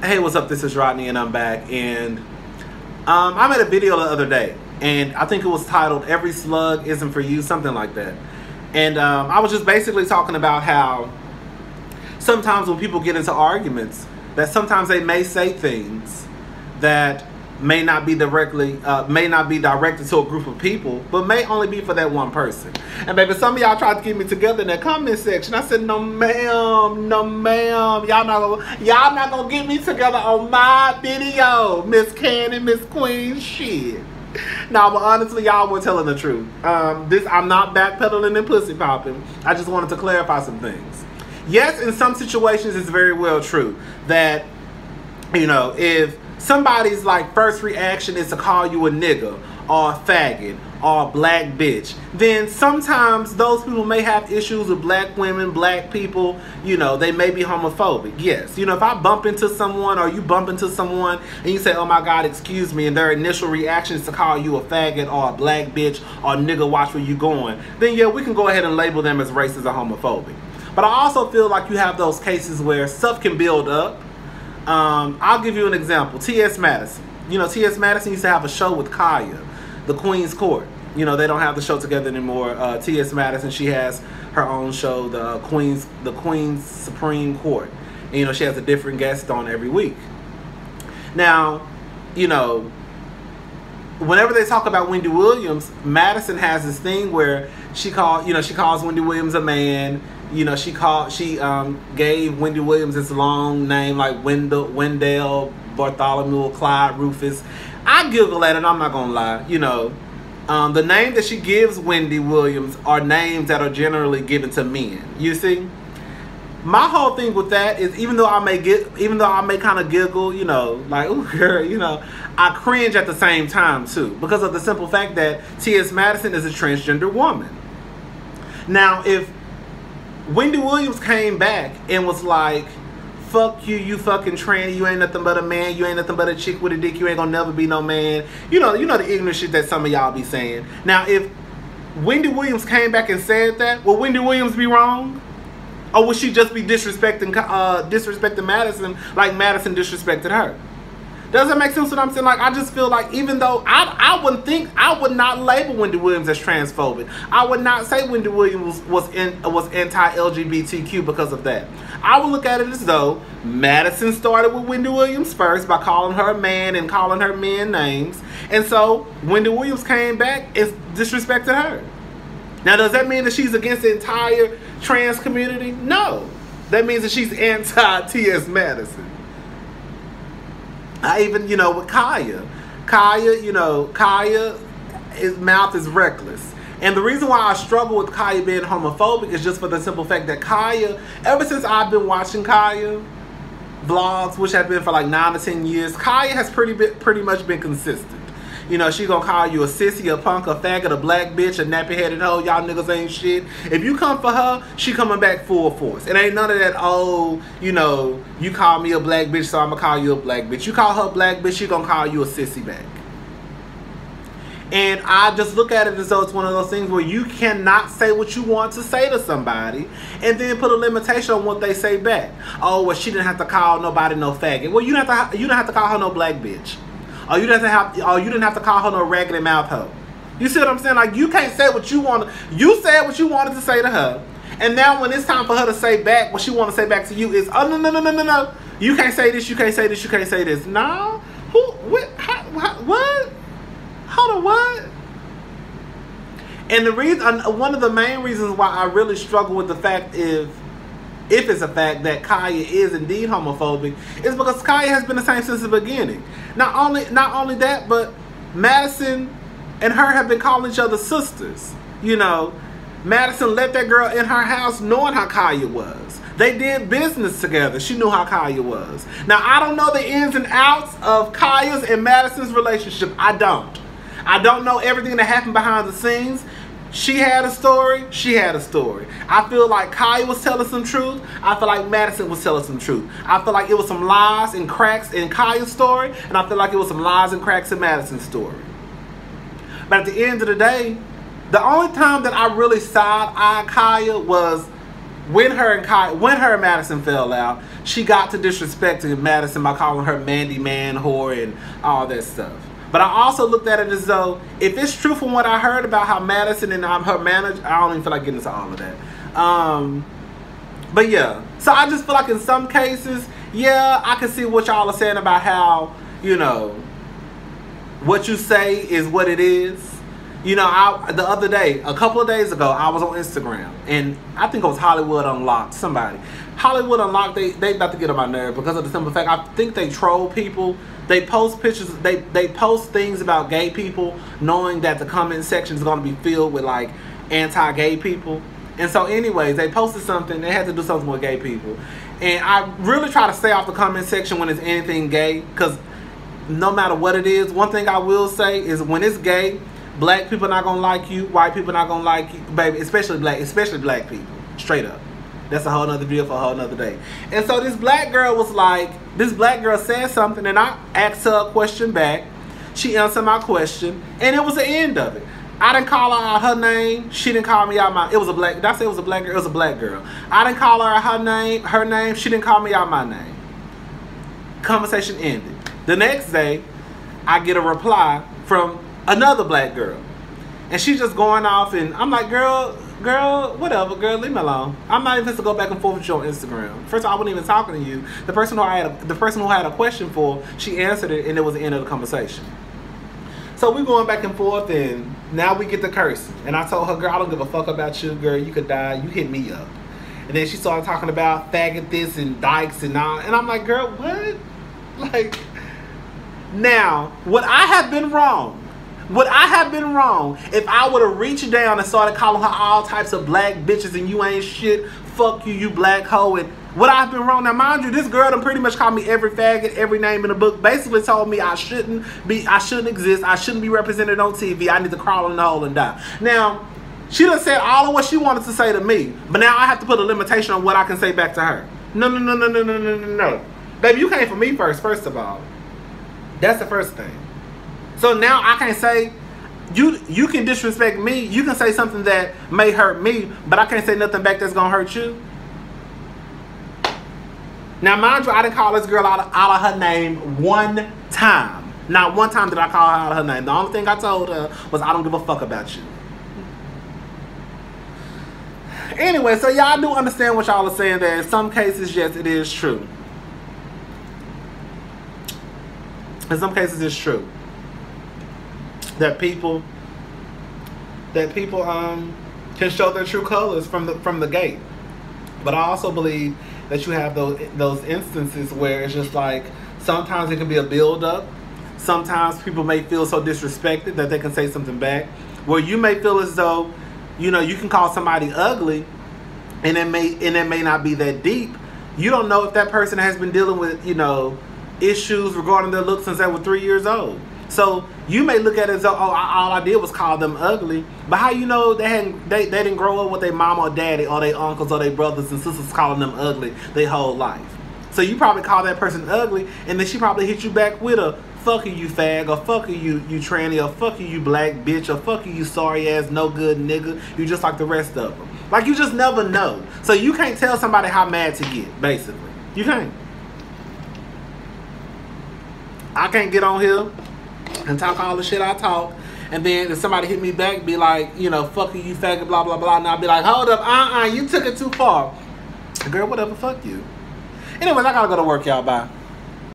Hey, what's up? This is Rodney, and I'm back. And I made a video the other day, and I think it was titled "Every Slug Isn't for You," something like that. And I was just basically talking about how sometimes when people get into arguments, that sometimes they may say things that may not be directed to a group of people, but may only be for that one person. And baby, some of y'all tried to get me together in that comment section. I said, no ma'am, no ma'am, y'all not gonna get me together on my video, Miss Candy, Miss Queen, shit. No, but honestly, y'all were telling the truth. I'm not backpedaling and pussy popping. I just wanted to clarify some things. Yes, in some situations, it's very well true that, you know, if somebody's like first reaction is to call you a nigga or a faggot or a black bitch, then sometimes those people may have issues with black women, black people, you know, they may be homophobic. Yes, you know, if I bump into someone or you bump into someone and you say, oh my God, excuse me, and their initial reaction is to call you a faggot or a black bitch or nigga, watch where you going, then yeah, we can go ahead and label them as racist or homophobic. But I also feel like you have those cases where stuff can build up. I'll give you an example. T.S. Madison. You know, T.S. Madison used to have a show with Kaya, the Queen's Court. You know, they don't have the show together anymore. T.S. Madison, she has her own show, the Queen's Supreme Court. And, you know, she has a different guest on every week. Now, you know, whenever they talk about Wendy Williams, Madison has this thing where she calls Wendy Williams a man. You know, she gave Wendy Williams this long name like Wendell, Bartholomew, Clyde, Rufus. I giggle at it, I'm not gonna lie. You know, the name that she gives Wendy Williams are names that are generally given to men. You see, my whole thing with that is even though I may kind of giggle, you know, like ooh girl, you know, I cringe at the same time too, because of the simple fact that T.S. Madison is a transgender woman. Now, if Wendy Williams came back and was like, fuck you, you fucking tranny, you ain't nothing but a man, you ain't nothing but a chick with a dick, you ain't gonna never be no man. You know the ignorant shit that some of y'all be saying. Now, if Wendy Williams came back and said that, will Wendy Williams be wrong? Or would she just be disrespecting Madison like Madison disrespected her? Does that make sense what I'm saying? Like, I just feel like even though I would not label Wendy Williams as transphobic. I would not say Wendy Williams was anti-LGBTQ because of that. I would look at it as though Madison started with Wendy Williams first by calling her a man and calling her men names. And so Wendy Williams came back and disrespected her. Now, does that mean that she's against the entire trans community? No. That means that she's anti-T.S. Madison. I even, you know, with Kaya, you know, his mouth is reckless. And the reason why I struggle with Kaya being homophobic is just for the simple fact that Kaya, ever since I've been watching Kaya vlogs, which have been for like 9 to 10 years, Kaya has pretty much been consistent. You know, she gonna call you a sissy, a punk, a faggot, a black bitch, a nappy-headed hoe. Y'all niggas ain't shit. If you come for her, she coming back full force. It ain't none of that, oh, you know, you call me a black bitch, so I'm gonna call you a black bitch. You call her a black bitch, she gonna call you a sissy back. And I just look at it as though it's one of those things where you cannot say what you want to say to somebody and then put a limitation on what they say back. Oh, well, she didn't have to call nobody no faggot. Well, you didn't have to call her no black bitch. Or you didn't have to call her no raggedy mouth hoe. You see what I'm saying? Like, you can't say what you want. You said what you wanted to say to her, and now when it's time for her to say back what she want to say back to you is, oh no. You can't say this. You can't say this. You can't say this. No. Who? What? What? Hold on. What? And the reason, one of the main reasons why I really struggle with the fact if it's a fact that Kaya is indeed homophobic, is because Kaya has been the same since the beginning. Not only that, but Madison and her have been calling each other sisters. You know, Madison let that girl in her house knowing how Kaya was. They did business together. She knew how Kaya was. Now, I don't know the ins and outs of Kaya's and Madison's relationship. I don't know everything that happened behind the scenes. She had a story. She had a story. I feel like Kaya was telling some truth. I feel like Madison was telling some truth. I feel like it was some lies and cracks in Kaya's story, and I feel like it was some lies and cracks in Madison's story. But at the end of the day, the only time that I really side-eyed Kaya was when her and Madison fell out, she got to disrespecting Madison by calling her Mandy Man whore and all that stuff. But I also looked at it as though, if it's true from what I heard about how Madison and her manager, I don't even feel like getting into all of that. But yeah, so I just feel like in some cases, yeah, I can see what y'all are saying about how, you know, what you say is what it is. You know, the other day, a couple of days ago, I was on Instagram, and I think it was Hollywood Unlocked, somebody. Hollywood Unlocked, they about to get on my nerve because of the simple fact, I think they troll people. They post pictures, they post things about gay people, knowing that the comment section is going to be filled with, like, anti-gay people. And so anyways, they posted something, they had to do something with gay people. And I really try to stay off the comment section when it's anything gay, because no matter what it is, one thing I will say is when it's gay, black people not gonna like you, white people not gonna like you, baby, especially black people, straight up. That's a whole nother video for a whole nother day. And so this black girl said something, and I asked her a question back. She answered my question, and it was the end of it. I didn't call her out her name. She didn't call me out it was a black, did I say it was a black girl? It was a black girl. I didn't call her out her name. She didn't call me out my name. Conversation ended. The next day, I get a reply from another black girl, and she's just going off, and I'm like, girl, whatever, girl, leave me alone. I'm not even supposed to go back and forth with you on Instagram. First of all, I wasn't even talking to you. The person who I had a question for, she answered it, and it was the end of the conversation. So we going back and forth, and now we get to cursing. And I told her, girl, I don't give a fuck about you, girl. You could die. You hit me up. And then she started talking about faggot this and dykes and all. And I'm like, girl, what? Like, now, would I have been wrong? Would I have been wrong if I would have reached down and started calling her all types of black bitches and you ain't shit, fuck you, you black hoe, and would I have been wrong? Now, mind you, this girl done pretty much called me every faggot, every name in the book, basically told me I shouldn't exist, I shouldn't be represented on TV, I need to crawl in the hole and die. Now, she done said all of what she wanted to say to me, but now I have to put a limitation on what I can say back to her. No. Baby, you came for me first of all. That's the first thing. So now I can't say, you can disrespect me, you can say something that may hurt me, but I can't say nothing back that's gonna hurt you. Now mind you, I didn't call this girl out of her name one time. Not one time did I call her out of her name. The only thing I told her was I don't give a fuck about you. Anyway, so y'all do understand what y'all are saying, that in some cases, yes, it is true. In some cases, it's true that people can show their true colors from the gate. But I also believe that you have those instances where it's just like sometimes it can be a build up. Sometimes people may feel so disrespected that they can say something back. Where you may feel as though, you know, you can call somebody ugly, and it may not be that deep. You don't know if that person has been dealing with, you know, issues regarding their looks since they were 3 years old. So you may look at it as though, oh, all I did was call them ugly. But how you know they didn't grow up with their mama or daddy or their uncles or their brothers and sisters calling them ugly their whole life? So you probably call that person ugly, and then she probably hit you back with a fuck you fag, or fuck you tranny, or fuck you black bitch, or fuck you sorry ass no good nigga. You just like the rest of them. Like, you just never know. So you can't tell somebody how mad to get, basically. You can't. I can't get on here and talk all the shit I talk, and then if somebody hit me back, be like, you know, fuck you faggot, blah blah blah, and I'll be like, hold up, you took it too far. Girl, whatever, fuck you. Anyways, I gotta go to work, y'all. Bye.